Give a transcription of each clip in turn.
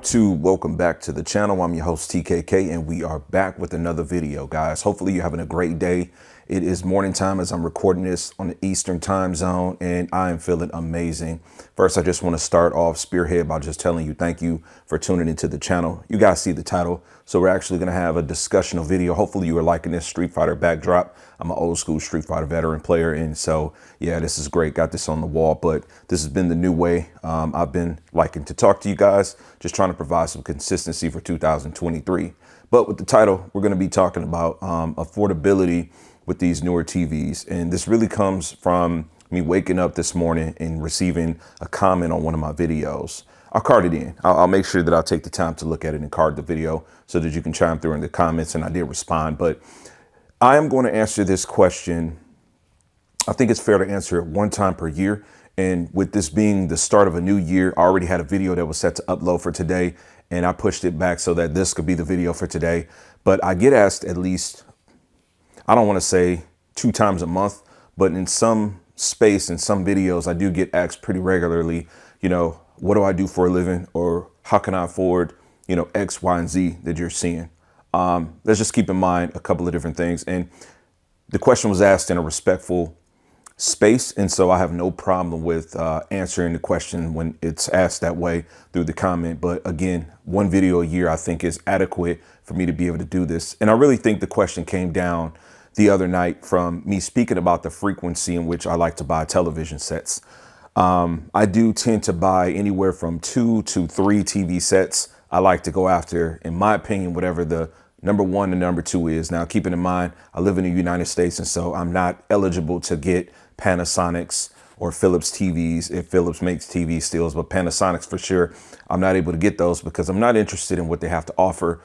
YouTube, welcome back to the channel. I'm your host TKK and we are back with another video, guys. Hopefully you're having a great day. It is morning time as I'm recording this on the Eastern time zone and I am feeling amazing. First, I just want to start off spearhead by just telling you thank you for tuning into the channel. You guys see the title, so we're actually going to have a discussional video. Hopefully you are liking this Street Fighter backdrop. I'm an old school Street Fighter veteran player, and so yeah, this is great. Got this on the wall, but this has been the new way I've been liking to talk to you guys, just trying to provide some consistency for 2023. But with the title, we're going to be talking about affordability with these newer TVs, and this really comes from me waking up this morning and receiving a comment on one of my videos. I'll card it in. I'll make sure that I'll take the time to look at it and card the video so that you can chime through in the comments, and I did respond. But I am going to answer this question. I think it's fair to answer it one time per year. And with this being the start of a new year, I already had a video that was set to upload for today, and I pushed it back so that this could be the video for today. But I get asked at least, I don't want to say 2 times a month, but in some space, in some videos, I do get asked pretty regularly, you know, what do I do for a living, or how can I afford, you know, X, Y, and Z that you're seeing. Let's just keep in mind a couple of different things. And the question was asked in a respectful space, and so I have no problem with answering the question when it's asked that way through the comment. But again, one video a year I think is adequate for me to be able to do this. And I really think the question came down the other night from me speaking about the frequency in which I like to buy television sets. I do tend to buy anywhere from 2 to 3 TV sets. I like to go after, in my opinion, whatever the number 1 and number 2 is. Now, keeping in mind, I live in the United States, and so I'm not eligible to get Panasonics or Philips TVs if Philips makes TV stills, but Panasonics for sure, I'm not able to get those because I'm not interested in what they have to offer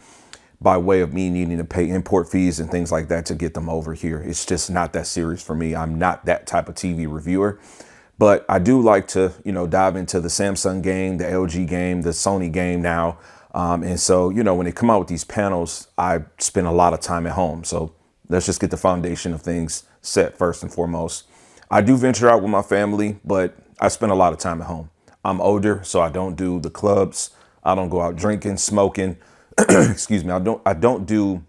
by way of me needing to pay import fees and things like that to get them over here. It's just not that serious for me. I'm not that type of TV reviewer. But I do like to, you know, dive into the Samsung game, the LG game, the Sony game now. And so, you know, when they come out with these panels, I spend a lot of time at home. So let's just get the foundation of things set first and foremost. I do venture out with my family, but I spend a lot of time at home. I'm older, so I don't do the clubs. I don't go out drinking, smoking. Excuse me. I don't do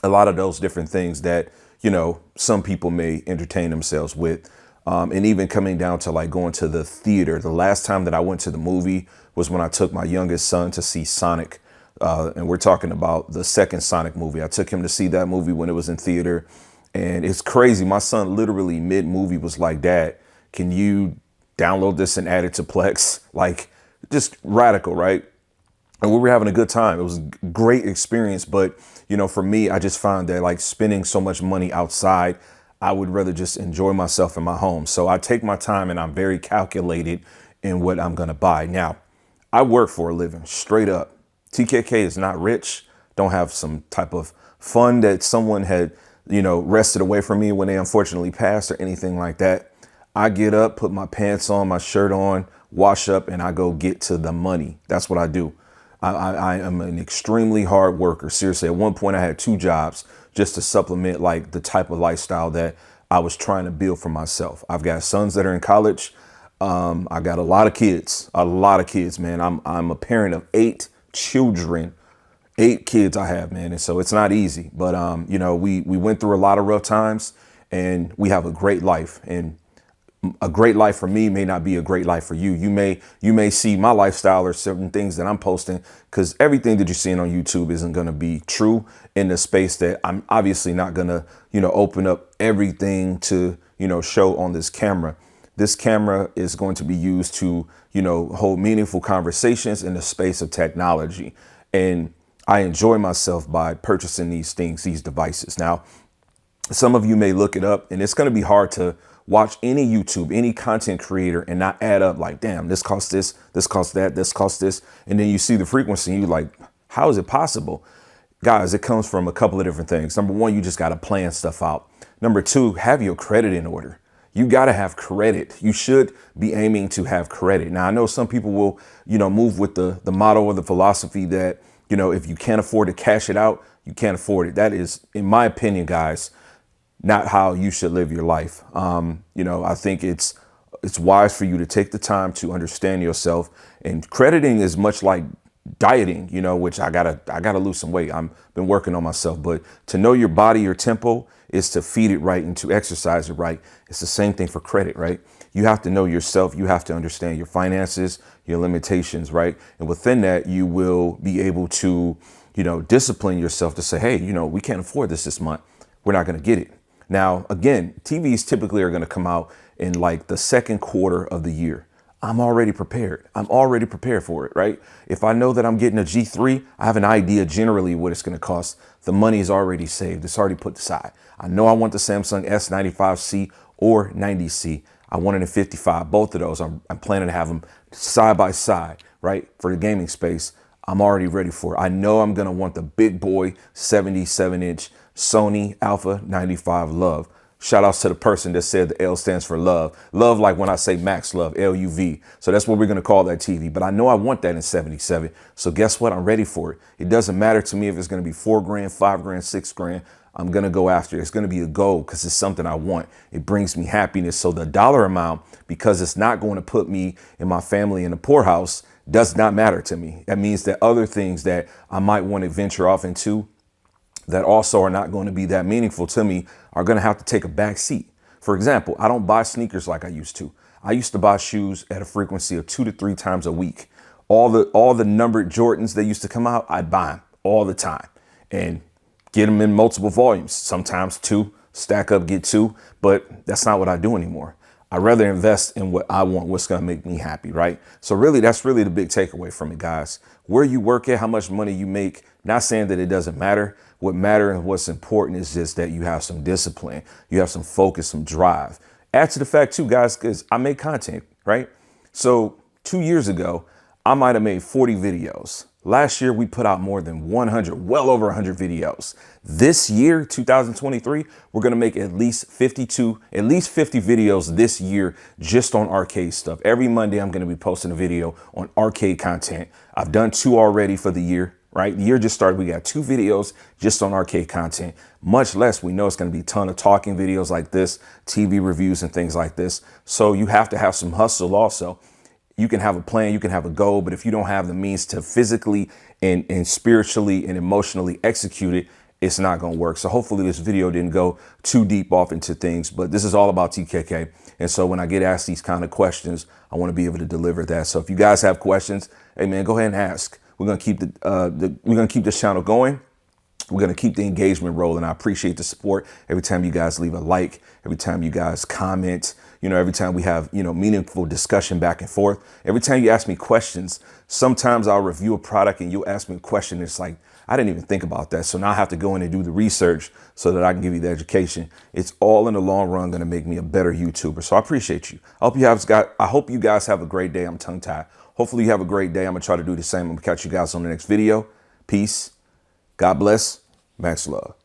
a lot of those different things that, you know, some people may entertain themselves with. And even coming down to like going to the theater. The last time that I went to the movie was when I took my youngest son to see Sonic. And we're talking about the second Sonic movie. I took him to see that movie when it was in theater. And it's crazy. My son literally mid-movie was like, "Dad, can you download this and add it to Plex?" Like, just radical, right? And we were having a good time. It was a great experience. But, you know, for me, I just found that like spending so much money outside, I would rather just enjoy myself in my home. So I take my time and I'm very calculated in what I'm going to buy. Now, I work for a living, straight up. TKK is not rich. Don't have some type of fund that someone had, you know, wrested away from me when they unfortunately passed or anything like that. I get up, put my pants on, my shirt on, wash up, and I go get to the money. That's what I do. I am an extremely hard worker. Seriously, at one point I had 2 jobs just to supplement like the type of lifestyle that I was trying to build for myself. I've got sons that are in college. I got a lot of kids, man. I'm a parent of 8 children, 8 kids I have, man. And so it's not easy, but you know, we went through a lot of rough times and we have a great life, and a great life for me may not be a great life for you. You may see my lifestyle or certain things that I'm posting, because everything that you're seeing on YouTube isn't going to be true in the space that I'm obviously not going to, you know, open up everything to, you know, show on this camera. This camera is going to be used to, you know, hold meaningful conversations in the space of technology. And I enjoy myself by purchasing these things, these devices. Now, some of you may look it up, and it's going to be hard to watch any YouTube, any content creator and not add up like, damn, this costs this costs that, this costs this. And then you see the frequency and you're like, how is it possible? Guys, it comes from a couple of different things. Number 1, you just got to plan stuff out. Number 2, have your credit in order. You got to have credit. You should be aiming to have credit. Now, I know some people will, you know, move with the motto or the philosophy that, you know, if you can't afford to cash it out, you can't afford it. That is, in my opinion, guys, not how you should live your life. You know, I think it's wise for you to take the time to understand yourself, and crediting is much like dieting, you know, which I gotta lose some weight. I'm been working on myself, but to know your body, your tempo, is to feed it right and to exercise it right. It's the same thing for credit, right? You have to know yourself. You have to understand your finances, your limitations, right? And within that, you will be able to, you know, discipline yourself to say, hey, you know, we can't afford this month. We're not going to get it. Now, again, TVs typically are going to come out in like the second quarter of the year. I'm already prepared. I'm already prepared for it, right? If I know that I'm getting a G3, I have an idea generally what it's going to cost. The money is already saved. It's already put aside. I know I want the Samsung S95C or 90C. I want it in 55. Both of those, I'm planning to have them side by side, right? For the gaming space, I'm already ready for it. I know I'm going to want the big boy 77-inch Sony Alpha 95 Love. Shout outs to the person that said the L stands for love. Love, like when I say Max Love, LUV. So that's what we're going to call that TV. But I know I want that in 77. So guess what? I'm ready for it. It doesn't matter to me if it's going to be $4 grand, $5 grand, $6 grand. I'm going to go after it. It's going to be a goal because it's something I want. It brings me happiness. So the dollar amount, because it's not going to put me and my family in the poorhouse, does not matter to me. That means that other things that I might want to venture off into that also are not going to be that meaningful to me are going to have to take a back seat. For example, I don't buy sneakers like I used to. I used to buy shoes at a frequency of 2 to 3 times a week. All the numbered Jordans that used to come out, I'd buy them all the time and get them in multiple volumes. Sometimes 2, stack up, get 2, but that's not what I do anymore. I'd rather invest in what I want, what's going to make me happy, right? So really, that's really the big takeaway from it, guys. Where you work at, how much money you make, not saying that it doesn't matter. What matters and what's important is just that you have some discipline, you have some focus, some drive. Add to the fact too, guys, because I make content, right? So 2 years ago, I might have made 40 videos. Last year, we put out more than 100, well over 100 videos. This year, 2023, we're going to make at least 50 videos this year just on arcade stuff. Every Monday, I'm going to be posting a video on arcade content. I've done 2 already for the year, right? The year just started. We got 2 videos just on arcade content, much less we know it's going to be a ton of talking videos like this, TV reviews and things like this. So you have to have some hustle also. You can have a plan, you can have a goal, but if you don't have the means to physically and spiritually and emotionally execute it, it's not going to work. So hopefully this video didn't go too deep off into things, but this is all about TKK. And so when I get asked these kind of questions, I want to be able to deliver that. So if you guys have questions, hey man, go ahead and ask. We're going to keep we're going to keep this channel going. We're going to keep the engagement rolling. I appreciate the support. Every time you guys leave a like, every time you guys comment, you know, every time we have, you know, meaningful discussion back and forth, every time you ask me questions, sometimes I'll review a product and you'll ask me a question. It's like, I didn't even think about that. So now I have to go in and do the research so that I can give you the education. It's all in the long run going to make me a better YouTuber. So I appreciate you. I hope you guys have a great day. I'm tongue tied. Hopefully you have a great day. I'm going to try to do the same. I'm going to catch you guys on the next video. Peace. God bless. Max love.